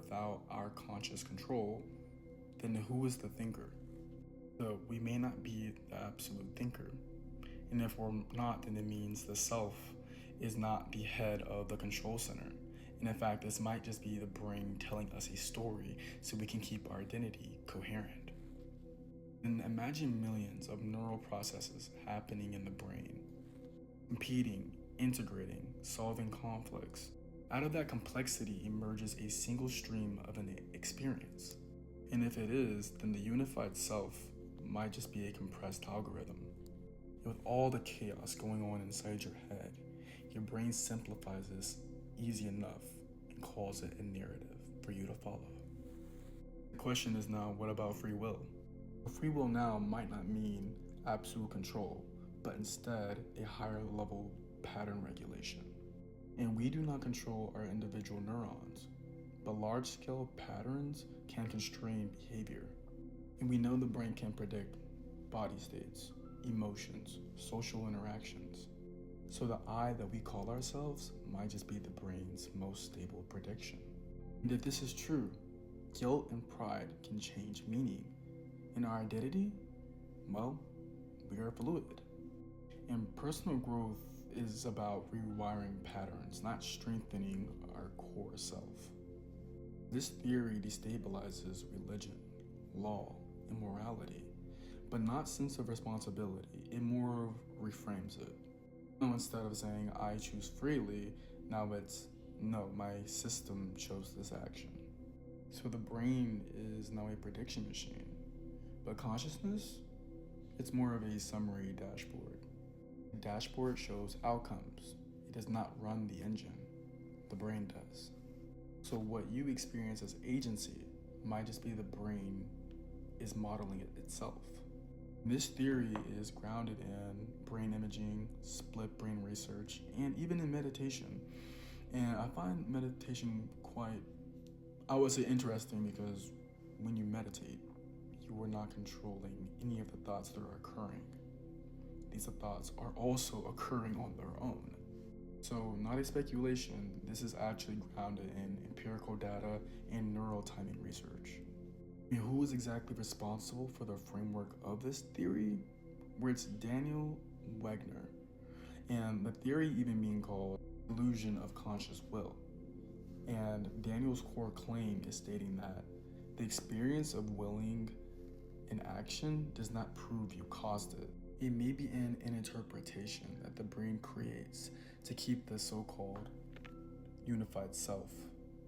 without our conscious control, then who is the thinker? So we may not be the absolute thinker. And if we're not, then it means the self is not the head of the control center. And in fact, this might just be the brain telling us a story so we can keep our identity coherent. And imagine millions of neural processes happening in the brain, competing, integrating, solving conflicts. Out of that complexity emerges a single stream of an experience. And if it is, then the unified self might just be a compressed algorithm. And with all the chaos going on inside your head, your brain simplifies this easy enough and calls it a narrative for you to follow. The question is now, what about free will? Free will now might not mean absolute control, but instead a higher level pattern regulation. And we do not control our individual neurons, but large-scale patterns can constrain behavior. And we know the brain can predict body states, emotions, social interactions. So the I that we call ourselves might just be the brain's most stable prediction. And if this is true, guilt and pride can change meaning. And our identity? Well, we are fluid. And personal growth is about rewiring patterns, not strengthening our core self. This theory destabilizes religion, law, and morality, but not sense of responsibility. It more reframes it. No, instead of saying I choose freely, now it's no, my system chose this action. So the brain is now a prediction machine. But consciousness, it's more of a summary dashboard. The dashboard shows outcomes. It does not run the engine. The brain does. So what you experience as agency might just be the brain is modeling it itself. This theory is grounded in brain imaging, split brain research, and even in meditation. And I find meditation quite, I would say, interesting because when you meditate, you are not controlling any of the thoughts that are occurring. These thoughts are also occurring on their own. So not a speculation, this is actually grounded in empirical data and neural timing research. And who is exactly responsible for the framework of this theory? Where it's Daniel Wegner, and the theory even being called illusion of conscious will. And Daniel's core claim is stating that the experience of willing an action does not prove you caused it. It may be an interpretation that the brain creates to keep the so-called unified self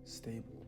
stable.